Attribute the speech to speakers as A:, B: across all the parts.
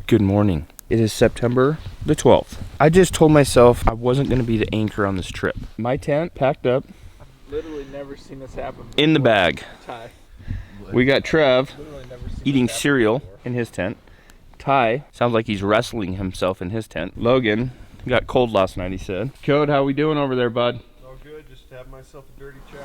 A: Good morning. It is September the 12th. I just told myself I wasn't going to be the anchor on this trip. My tent packed up.
B: I've literally never seen this happen before.
A: In the bag.
B: Ty.
A: We got Trev eating cereal in his tent. Ty sounds like he's wrestling himself in his tent. Logan got cold last night, he said. Code, how we doing over there, bud?
C: All good, just have myself a dirty chat.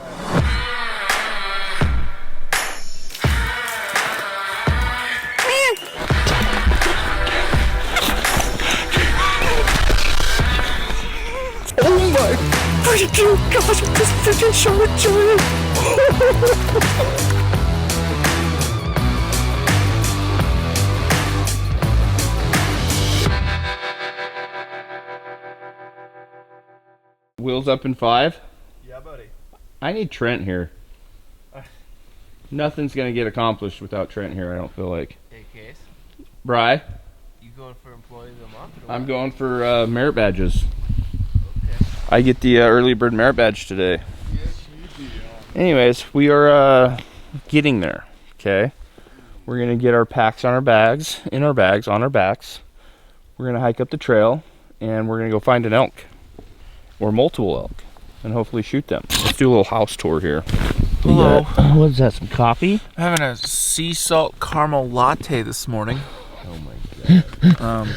A: Oh my freaking gosh, this freaking shark giant! Wheels up in 5?
C: Yeah, buddy.
A: I need Trent here. Nothing's gonna get accomplished without Trent here, I don't feel like.
B: Hey, Case.
A: Bri?
B: You going for employee of the month?
A: I'm going for merit badges. I get the early bird merit badge today.
C: Yes, you do.
A: Anyways, we are getting there, okay? We're going to get our packs on our bags, on our backs. We're going to hike up the trail, and we're going to go find an elk, or multiple elk, and hopefully shoot them. Let's do a little house tour here.
B: Hello.
A: What is that, some coffee?
B: I'm having a sea salt caramel latte this morning.
A: Oh my god.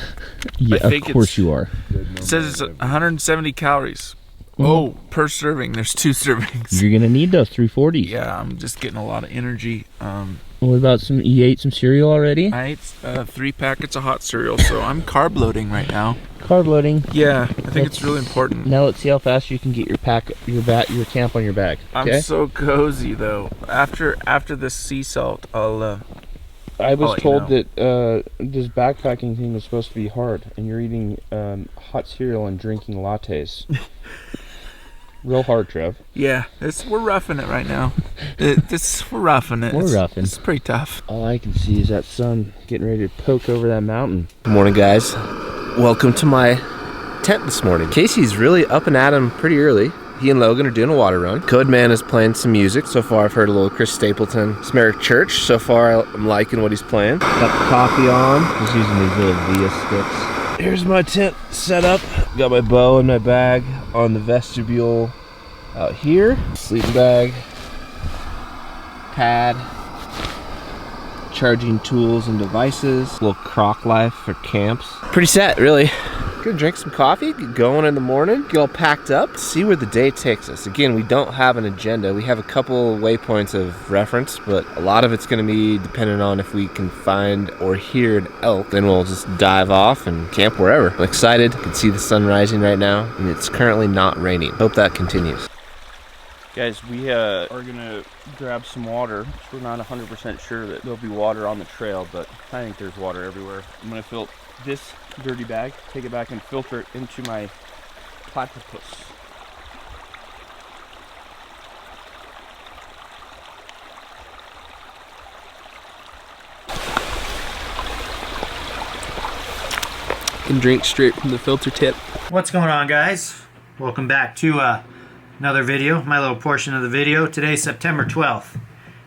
A: Yeah,
B: I think
A: of course you are.
B: It says it's 170 calories. Oh, per serving. There's 2 servings.
A: You're gonna need those 340.
B: Yeah, I'm just getting a lot of energy.
A: What about you ate some cereal already?
B: I ate 3 packets of hot cereal, so I'm carb loading right now.
A: Carb loading.
B: Yeah, I think it's really important.
A: Now let's see how fast you can get your your camp on your back. Okay?
B: I'm so cozy though. After this sea salt,
A: I was told
B: you
A: that this backpacking thing is supposed to be hard, and you're eating hot cereal and drinking lattes. Real hard, Trev.
B: Yeah, we're roughing it right now. We're roughing it.
A: We're roughing.
B: It's pretty tough.
A: All I can see is that sun getting ready to poke over that mountain.
D: Good morning, guys. Welcome to my tent this morning. Casey's really up and at 'em pretty early. He and Logan are doing a water run. Codeman is playing some music. So far, I've heard a little Chris Stapleton, Smerick Church. So far, I'm liking what he's playing. Got the coffee on. Just using these little Via sticks. Here's my tent set up. Got my bow in my bag on the vestibule out here. Sleeping bag, pad, charging tools and devices. Little crock life for camps. Pretty set, really. Gonna drink some coffee, get going in the morning, get all packed up, see where the day takes us. Again, we don't have an agenda. We have a couple waypoints of reference, but a lot of it's gonna be dependent on if we can find or hear an elk. Then we'll just dive off and camp wherever. I'm excited. You can see the sun rising right now, and it's currently not raining. Hope that continues.
A: Guys, we are gonna grab some water. We're not 100% sure that there'll be water on the trail, but I think there's water everywhere. I'm gonna fill this dirty bag, take it back and filter it into my platypus.
D: Can drink straight from the filter tip.
E: What's going on, guys? Welcome back to another video, my little portion of the video. Today's September 12th,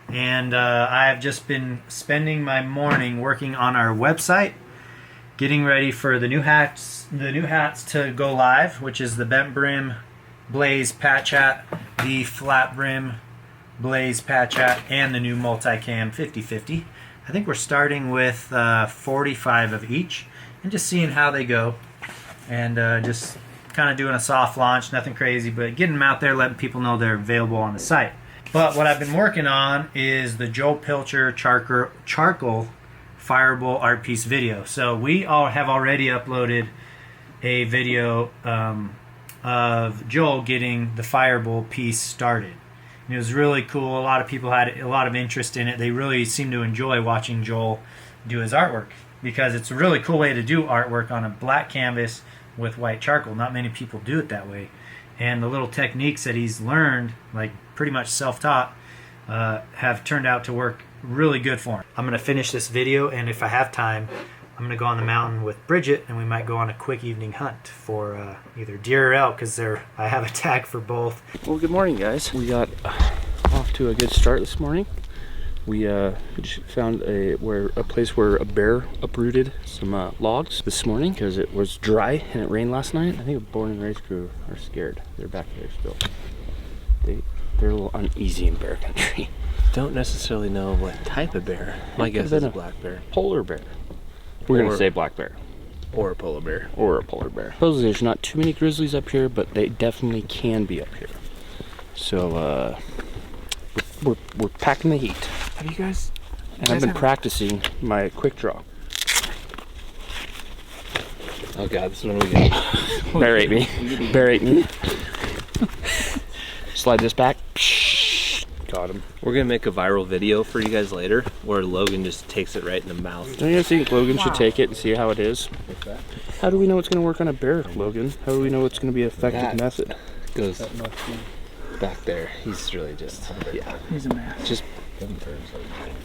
E: and I've just been spending my morning working on our website, getting ready for the new hats to go live, which is the bent brim blaze patch hat, the flat brim blaze patch hat, and the new multicam 50/50. I think we're starting with 45 of each and just seeing how they go, and just kind of doing a soft launch, nothing crazy, but getting them out there, letting people know they're available on the site. But what I've been working on is the Joel Pilcher charcoal fireable art piece video. So we all have already uploaded a video of Joel getting the fireable piece started. And it was really cool. A lot of people had a lot of interest in it. They really seemed to enjoy watching Joel do his artwork, because it's a really cool way to do artwork on a black canvas with white charcoal. Not many people do it that way. And the little techniques that he's learned, like pretty much self-taught, have turned out to work really good for him. I'm going to finish this video, and if I have time, I'm going to go on the mountain with Bridget, and we might go on a quick evening hunt for either deer or elk, because I have a tag for both.
A: Well, good morning, guys. We got off to a good start this morning. We just found a place where a bear uprooted some logs this morning because it was dry and it rained last night. I think the Born and Raised crew are scared. They're back there still. They're a little uneasy in bear country.
D: Don't necessarily know what type of bear. My guess is a black bear.
A: Polar bear. We're gonna say black bear.
D: Or a polar bear.
A: Or a polar bear. Supposedly there's not too many grizzlies up here, but they definitely can be up here. So we're packing the heat.
B: Have you guys?
A: And I've been practicing my quick draw.
D: Oh god, this is what we get.
A: Bear ate me. Bear ate me. Slide this back. Got him.
D: We're gonna make a viral video for you guys later where Logan just takes it right in the mouth.
A: Don't you guys think Logan should take it and see how it is? How do we know it's gonna work on a bear, Logan? How do we know it's gonna be an effective method?
D: Goes back there. He's really just, yeah.
B: He's a man.
D: Just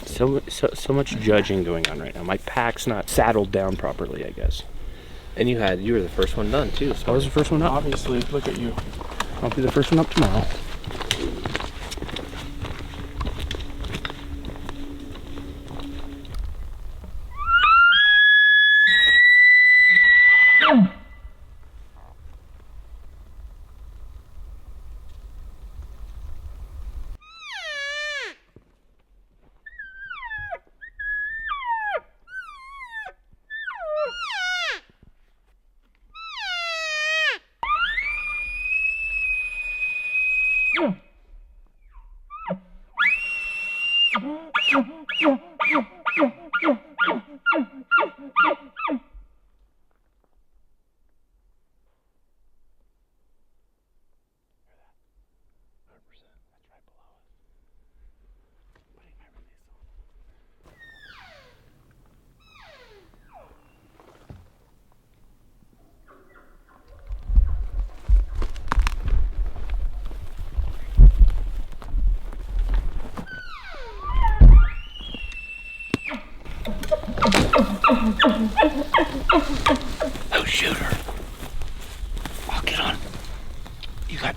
A: so much judging going on right now. My pack's not saddled down properly, I guess.
D: and you were the first one done too.
A: I was the first one up.
B: Obviously, look at you.
A: I'll be the first one up tomorrow. Oh, shooter. I'll get on. You got...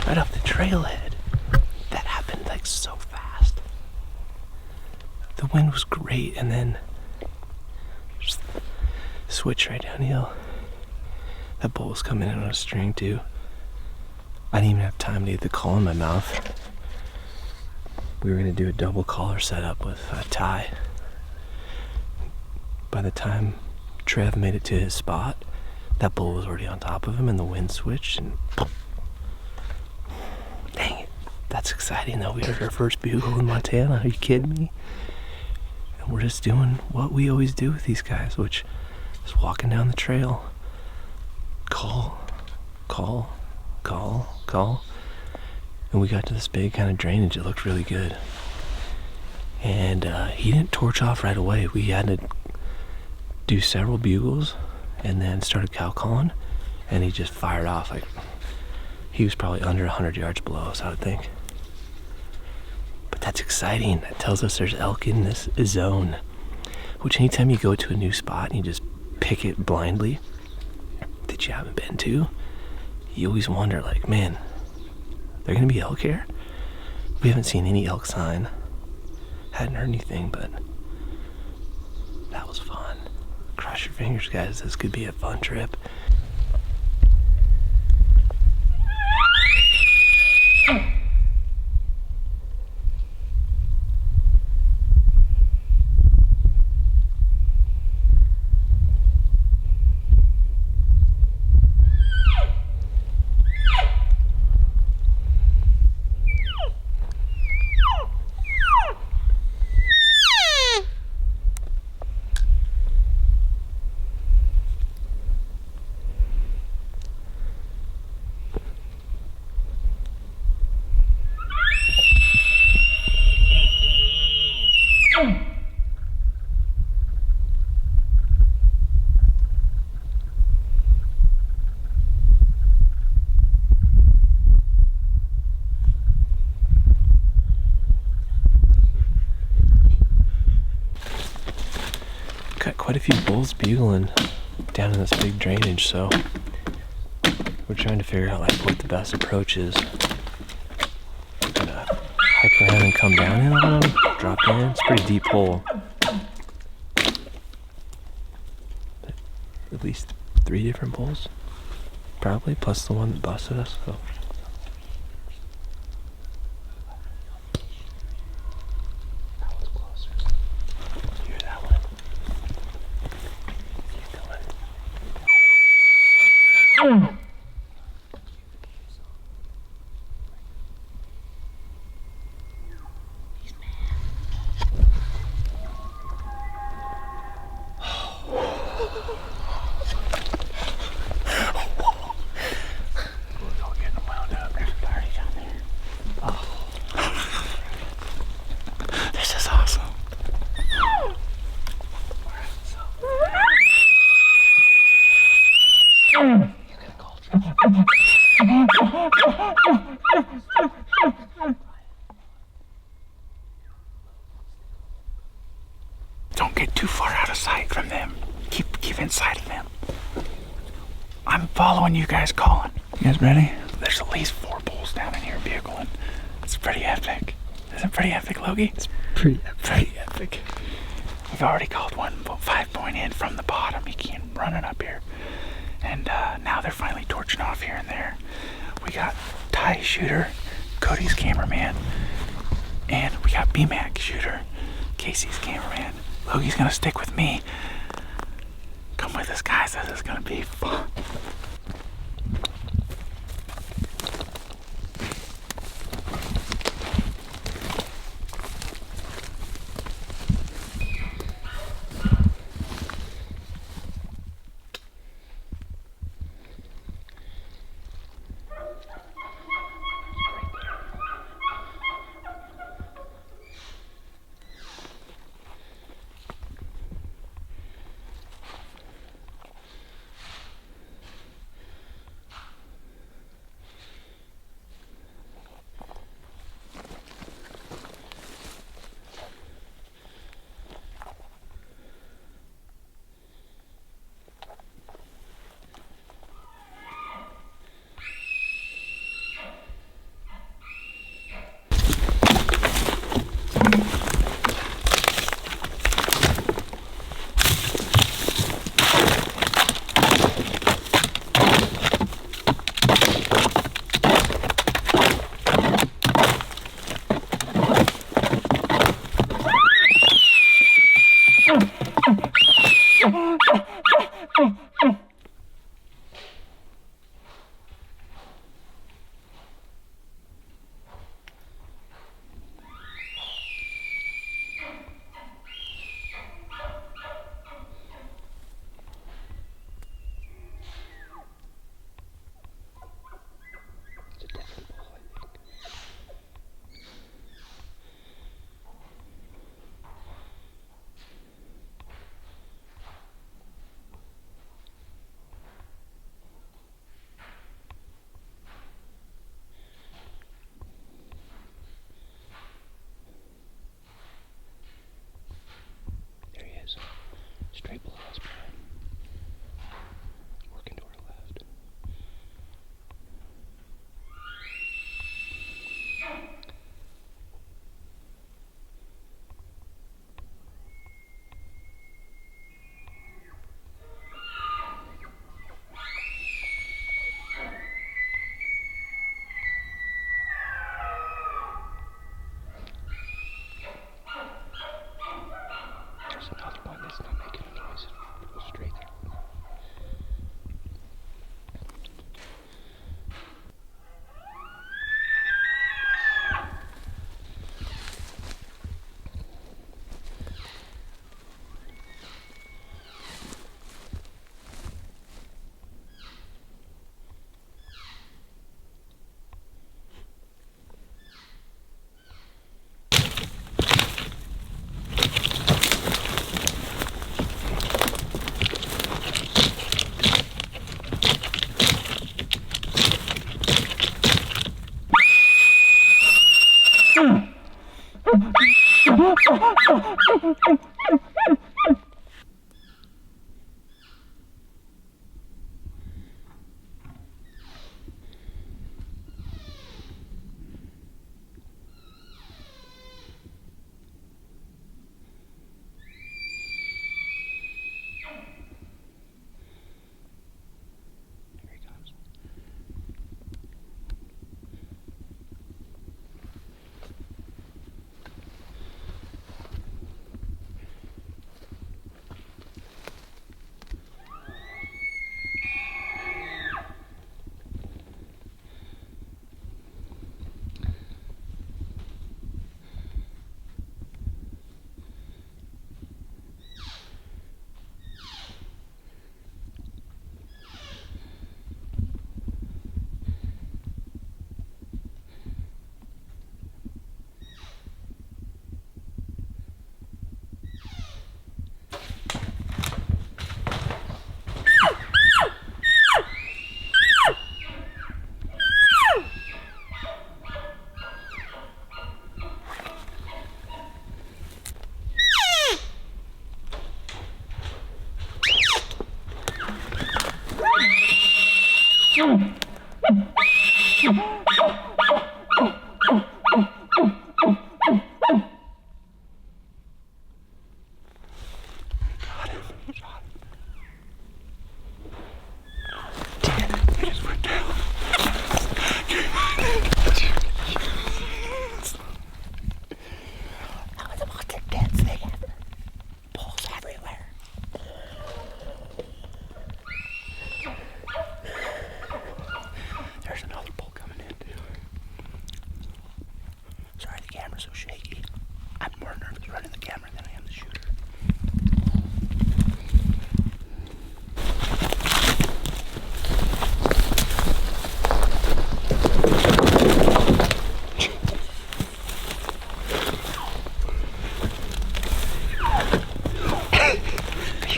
A: Right off the trailhead. That happened like so fast. The wind was great and then just switch right downhill. That bull was coming in on a string too. I didn't even have time to get the call in my mouth. We were gonna do a double collar setup with a tie. By the time Trev made it to his spot, that bull was already on top of him and the wind switched and dang it. That's exciting though. We heard our first bugle in Montana. Are you kidding me? And we're just doing what we always do with these guys, which is walking down the trail. Call, call, call, call. And we got to this big kind of drainage. It looked really good. And he didn't torch off right away. We had to do several bugles and then started cow calling. And he just fired off like... He was probably under 100 yards below us, I would think. But that's exciting. That tells us there's elk in this zone. Which anytime you go to a new spot and you just pick it blindly that you haven't been to, you always wonder like, man, they're gonna be elk here? We haven't seen any elk sign. Hadn't heard anything, but that was fun. Cross your fingers, guys. This could be a fun trip.
D: Got quite a few bulls bugling down in this big drainage, so we're trying to figure out like what the best approach is. Gonna hike around and come down in on them, drop in. It's a pretty deep hole. But at least 3 different bulls, probably, plus the one that busted us. So. That one's closer. Hear that one? Keep going.
A: This is awesome. Don't get too far out of sight from them. Keep inside of them. I'm following you guys calling. You guys ready? There's at least 4 bulls down in here bugling. It's pretty epic. Isn't it pretty epic, Logie? It's pretty epic. We've already called one 5-point in from the bottom. He came running up here. And now they're finally torching off here and there. We got Ty shooter, Cody's cameraman, and we got B-Mac shooter, Casey's cameraman. Logie's gonna stick with me. Come with us, guys. This is gonna be fun.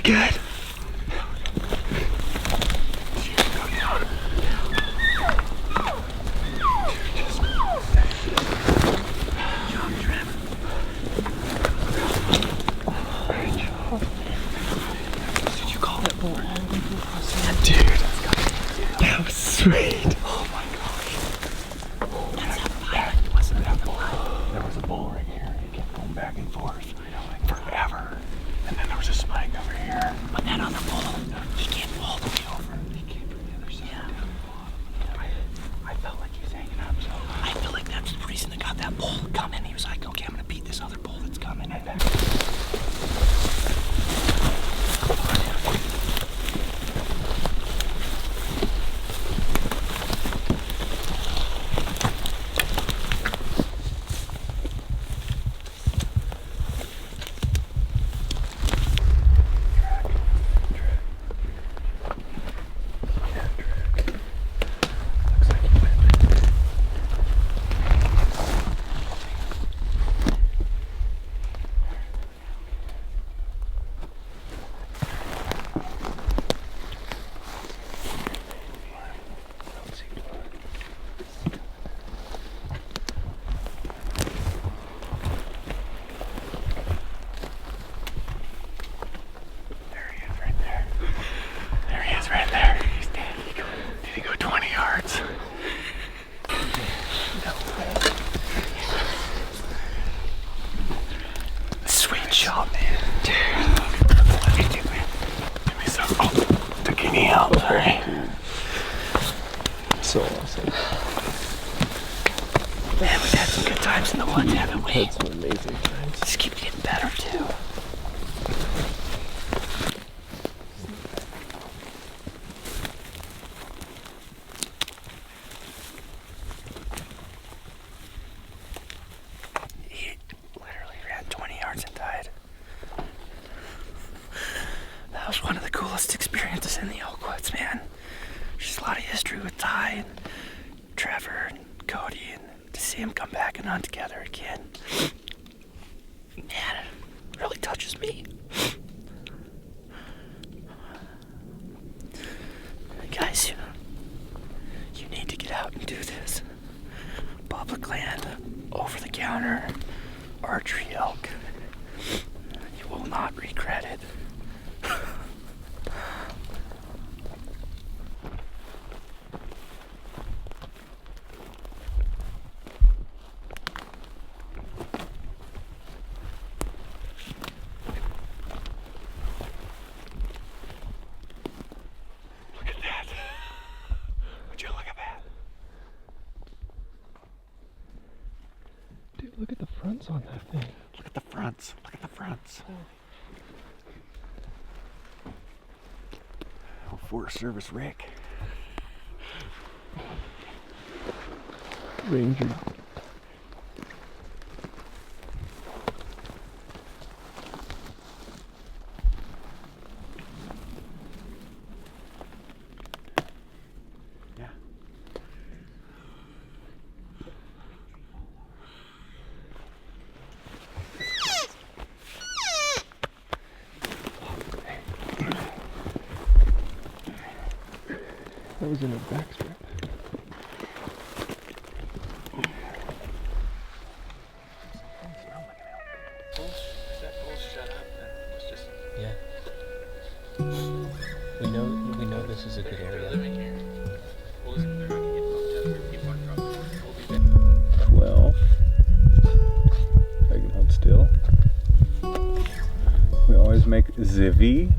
A: Good. Sweet. Oh my gosh. That's a pilot, wasn't it? There was a bull right here. He kept going back and forth forever. And then there was a spike over here. But that other bull, he came all the way over. He came from the other side. Yeah. I felt like he was hanging up, so I feel like that's the reason they got that bull coming. He was like, okay, I'm gonna beat this other bull that's coming. So awesome. Man, we've had some good times in the woods, haven't we? Had some amazing times. Just keep getting better too. He literally ran 20 yards and died. That was one of the coolest experiences in the elk woods, man. There's a lot of history with Ty and Trevor and Cody, and to see them come back and hunt together again, man, it really touches me. Guys, you need to get out and do this. Public land, over the counter, archery elk. What's on that thing?
C: Look at the fronts. Look at the fronts. Oh, Forest Service Rick.
A: Ranger.
C: Yeah.
A: That was in a back strap.
D: Yeah. We know this is a good area.
A: 12. I can hold still. We always make Zivy.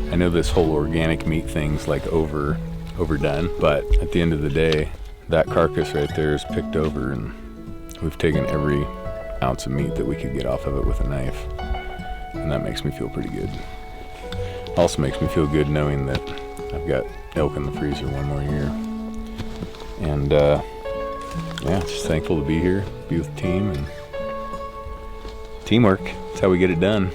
F: I know this whole organic meat thing's like overdone, but at the end of the day, that carcass right there is picked over and we've taken every ounce of meat that we could get off of it with a knife. And that makes me feel pretty good. Also makes me feel good knowing that I've got elk in the freezer one more year. And yeah, just thankful to be here, be with the team, and teamwork. That's how we get it done.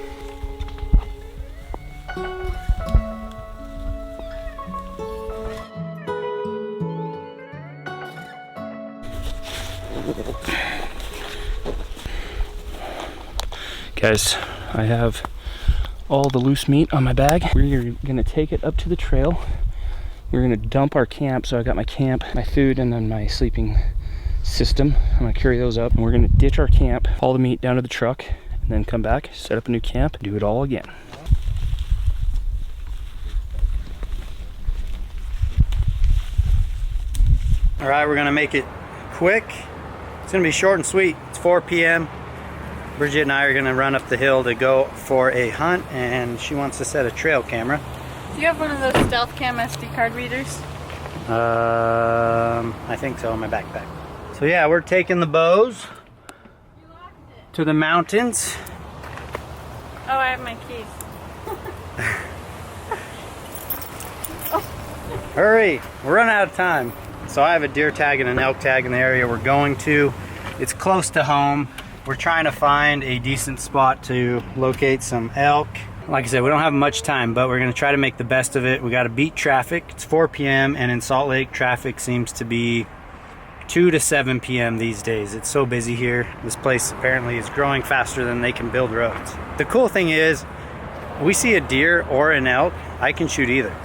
A: Guys, I have all the loose meat on my bag. We're gonna take it up to the trail. We're gonna dump our camp. So I got my camp, my food, and then my sleeping system. I'm gonna carry those up and we're gonna ditch our camp, haul the meat down to the truck, and then come back, set up a new camp, do it all again.
E: All right, we're gonna make it quick. It's gonna be short and sweet. It's 4 p.m. Bridget and I are gonna run up the hill to go for a hunt, and she wants to set a trail camera.
G: Do you have one of those Stealthcam SD card readers?
E: I think so, in my backpack. So yeah, we're taking the bows to the mountains.
G: Oh, I have my keys.
E: Hurry, we're running out of time. So I have a deer tag and an elk tag in the area we're going to. It's close to home. We're trying to find a decent spot to locate some elk. Like I said, we don't have much time, but we're gonna try to make the best of it. We gotta beat traffic. It's 4 p.m. and in Salt Lake, traffic seems to be 2 to 7 p.m. these days. It's so busy here. This place apparently is growing faster than they can build roads. The cool thing is, we see a deer or an elk, I can shoot either.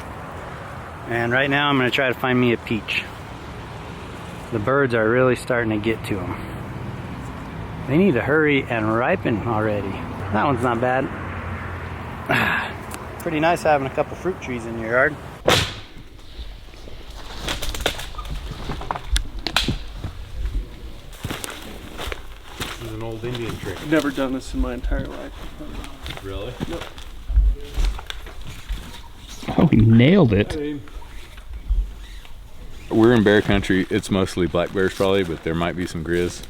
E: And right now I'm gonna try to find me a peach. The birds are really starting to get to them. They need to hurry and ripen already. That one's not bad. Pretty nice having a couple fruit trees in your yard.
C: This is an old Indian trick.
A: I've never done this in my entire life.
C: Really?
A: Oh, he nailed it.
F: We're in bear country. It's mostly black bears probably, but there might be some grizz.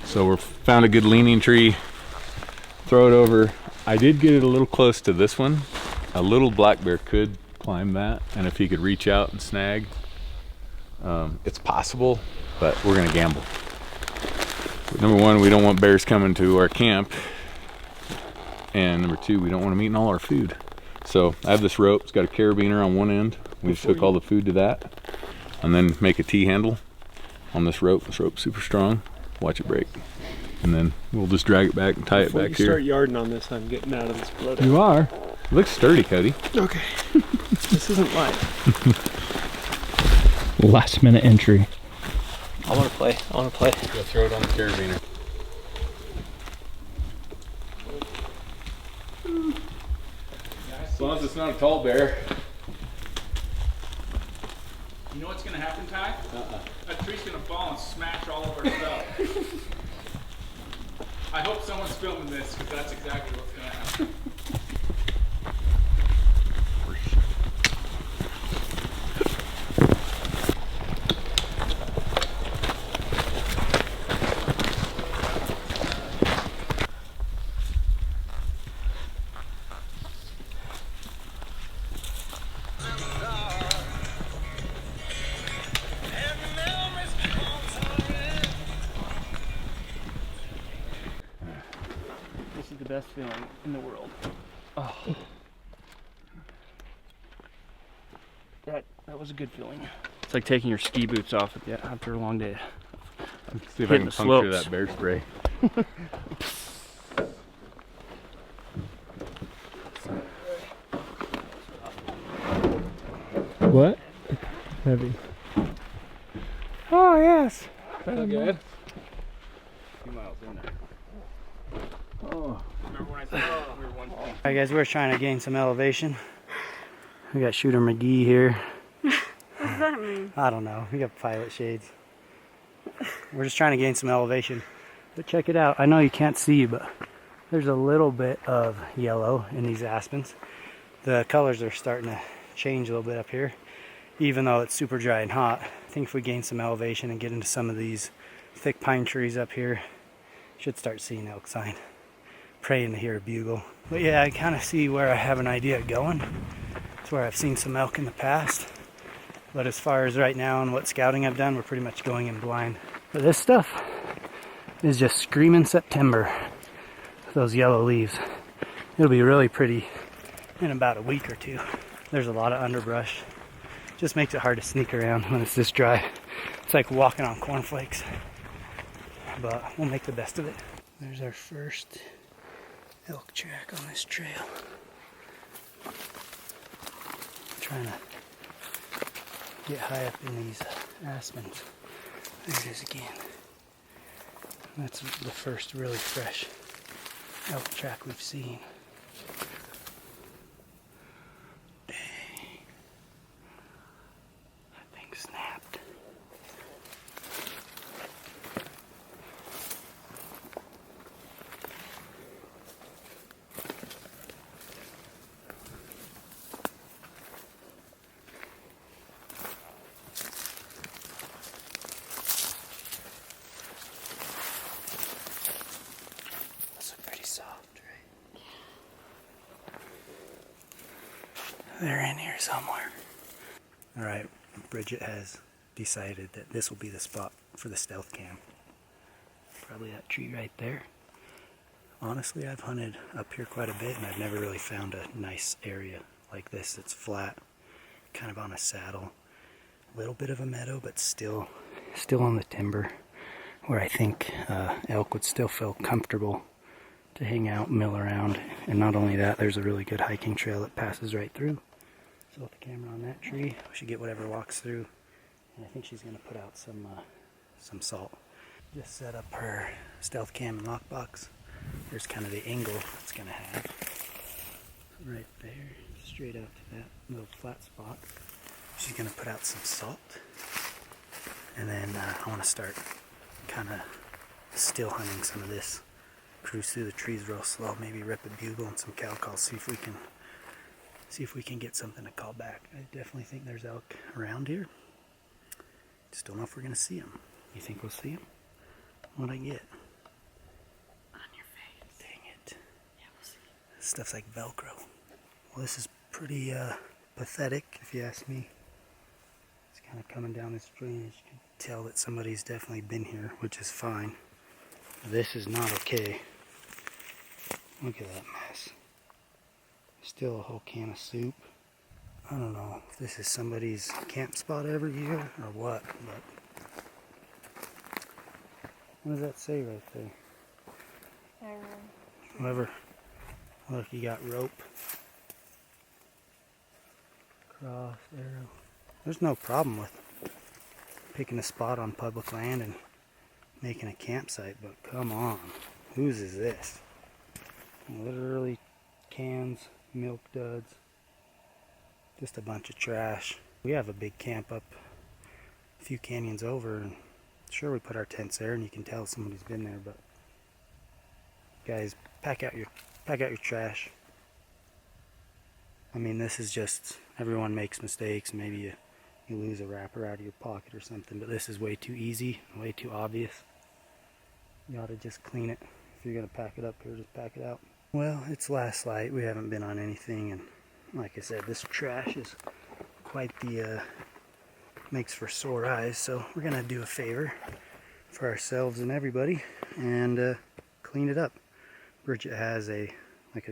F: So we found a good leaning tree, throw it over. I did get it a little close to this one. A little black bear could climb that, and if he could reach out and snag, it's possible, but we're gonna gamble. Number one, we don't want bears coming to our camp, and number two, we don't want them eating all our food. So I have this rope. It's got a carabiner on one end. We just hook all the food to that, and then make a T-handle on this rope. This rope's super strong. Watch it break, and then we'll just drag it back and tie it back here.
C: Start yarding on this. I'm getting out of this blood.
A: You are.
F: It looks sturdy, Cody.
C: Okay. This isn't light.
A: Last minute entry.
D: I want to play.
F: Go throw it on the carabiner. long as it's not a tall bear.
B: You know what's gonna happen, Ty? That tree's gonna fall and smash all of our stuff. I hope someone's filming this, because that's exactly what's gonna happen.
A: This is the best feeling in the world. Oh. That was a good feeling. It's like taking your ski boots off after a long day.
F: Let's see if I
A: Hitting
F: can
A: the
F: puncture
A: slopes.
F: that bear spray.
C: What? Heavy.
A: Oh yes.
F: Feel good?
A: A few miles in there. Oh. Remember when I said we were 1 point?
E: Alright guys, we're trying to gain some elevation. We got Shooter McGee here.
G: What does that mean?
E: I don't know. We got pilot shades. We're just trying to gain some elevation. But check it out. I know you can't see, but there's a little bit of yellow in these aspens. The colors are starting to change a little bit up here, even though it's super dry and hot. I think if we gain some elevation and get into some of these thick pine trees up here, should start seeing elk sign. Praying to hear a bugle. But yeah, I kind of see where I have an idea of going. It's where I've seen some elk in the past. But as far as right now and what scouting I've done, we're pretty much going in blind. But this stuff is just screaming September. Those yellow leaves. It'll be really pretty in about a week or two. There's a lot of underbrush. Just makes it hard to sneak around when it's this dry. It's like walking on cornflakes. But we'll make the best of it. There's our first elk track on this trail. Trying to get high up in these aspens. There it is again. That's the first really fresh elk track we've seen. Dang. That thing snapped. They're in here somewhere. Alright, Bridget has decided that this will be the spot for the stealth cam. Probably that tree right there. Honestly, I've hunted up here quite a bit and I've never really found a nice area like this. It's flat, kind of on a saddle. A little bit of a meadow, but still on the timber, where I think elk would still feel comfortable to hang out, mill around. And not only that, there's a really good hiking trail that passes right through. So with the camera on that tree, we should get whatever walks through. And I think she's gonna put out some salt. Just set up her stealth cam and lockbox. There's kind of the angle it's gonna have. Right there, straight out to that little flat spot. She's gonna put out some salt. And then I wanna start kind of still hunting some of this. Cruise through the trees real slow, maybe rip a bugle and some cow calls, see if we can get something to call back. I definitely think there's elk around here. Just don't know if we're gonna see them. You think we'll see them? What'd I get?
G: On your face.
E: Dang it.
G: Yeah, we'll see.
E: This stuff's like Velcro. Well, this is pretty pathetic, if you ask me. It's kind of coming down this drainage. You can tell that somebody's definitely been here, which is fine. This is not okay. Look at that mess. Still a whole can of soup. I don't know if this is somebody's camp spot every year or what, but what does that say right there? Whoever. Look, you got rope. Cross, arrow. There's no problem with picking a spot on public land and making a campsite, but come on. Whose is this? Literally cans, milk duds, Just a bunch of trash. We have a big camp up a few canyons over, and sure, we put our tents there and you can tell somebody's been there, but guys, pack out your trash. I mean, this is just, everyone makes mistakes. Maybe you lose a wrapper out of your pocket or something, but this is way too easy, way too obvious. You ought to just clean it. If you're gonna pack it up here, just pack it out. Well, it's last light. We haven't been on anything, and like I said, this trash is quite the makes for sore eyes. So we're gonna do a favor for ourselves and everybody and clean it up. Bridget has a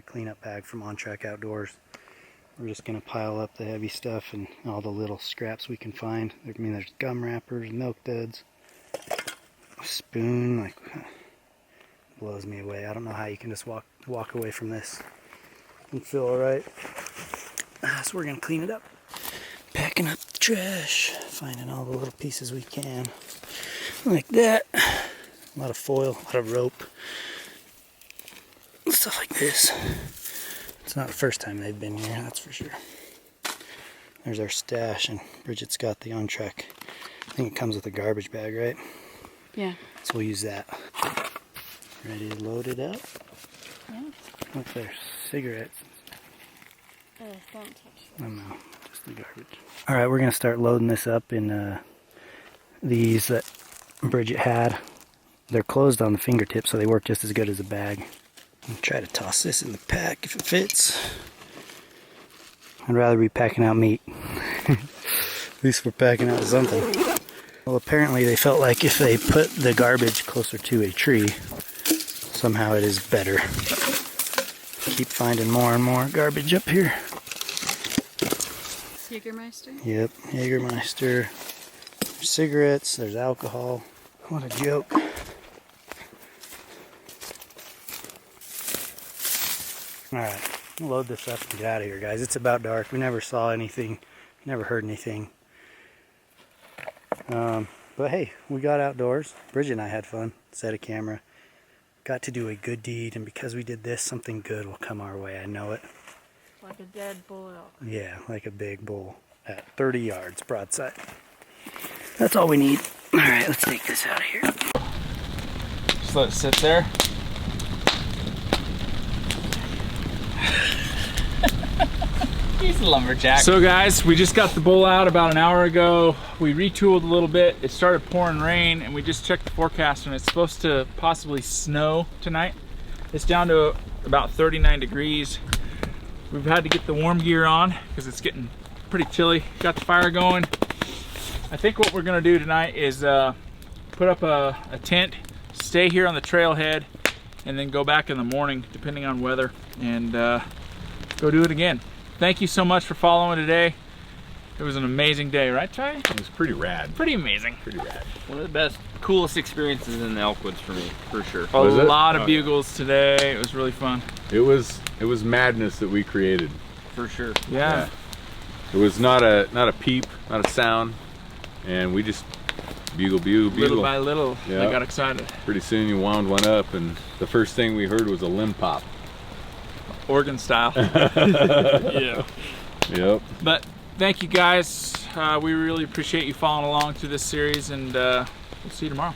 E: cleanup bag from On Track Outdoors. We're just gonna pile up the heavy stuff and all the little scraps we can find. I mean, there's gum wrappers, milk duds, a spoon, like, blows me away. I don't know how you can just walk away from this and feel alright. So we're gonna clean it up. Packing up the trash, finding all the little pieces we can. Like that. A lot of foil, a lot of rope. Stuff like this. It's not the first time they've been here, that's for sure. There's our stash, and Bridget's got the On Track. I think it comes with a garbage bag, right?
G: Yeah.
E: So we'll use that. Ready to load it up?
G: Yeah.
E: What's there? Cigarettes.
G: Oh, don't touch
E: Oh no, just the garbage. Alright, we're going to start loading this up in these that Bridget had. They're closed on the fingertips, so they work just as good as a bag. I'll try to toss this in the pack if it fits. I'd rather be packing out meat. At least we're packing out something. Well, apparently they felt like if they put the garbage closer to a tree, somehow it is better. Keep finding more and more garbage up here.
G: Jägermeister?
E: Yep, Jägermeister. There's cigarettes, there's alcohol. What a joke. Alright, load this up and get out of here, guys. It's about dark. We never saw anything, never heard anything. But hey, we got outdoors. Bridget and I had fun. Set a camera. Got to do a good deed, and because we did this, something good will come our way. I know it.
G: Like a dead bull elk.
E: Yeah, like a big bull at 30 yards broadside. That's all we need. Alright, let's take this out of here.
B: Just let it sit there. He's a lumberjack. So guys, we just got the bull out about an hour ago. We retooled a little bit. It started pouring rain, and we just checked the forecast, and it's supposed to possibly snow tonight. It's down to about 39 degrees. We've had to get the warm gear on because it's getting pretty chilly. Got the fire going. I think what we're gonna do tonight is put up a tent, stay here on the trailhead, and then go back in the morning, depending on weather, and go do it again. Thank you so much for following today. It was an amazing day, right, Ty?
F: It was pretty rad.
B: Pretty amazing.
F: Pretty rad.
H: One of the best, coolest experiences in the Elkwoods for me, for sure.
B: A lot of bugles today. It was really fun.
F: It was madness that we created.
H: For sure.
B: Yeah.
F: It was not a peep, not a sound, and we just bugle.
B: Little by little,
F: Yeah.
B: I got excited.
F: Pretty soon you wound one up, and the first thing we heard was a limb pop.
B: Organ style. Yeah.
F: Yep.
B: But thank you guys. We really appreciate you following along through this series, and we'll see you tomorrow.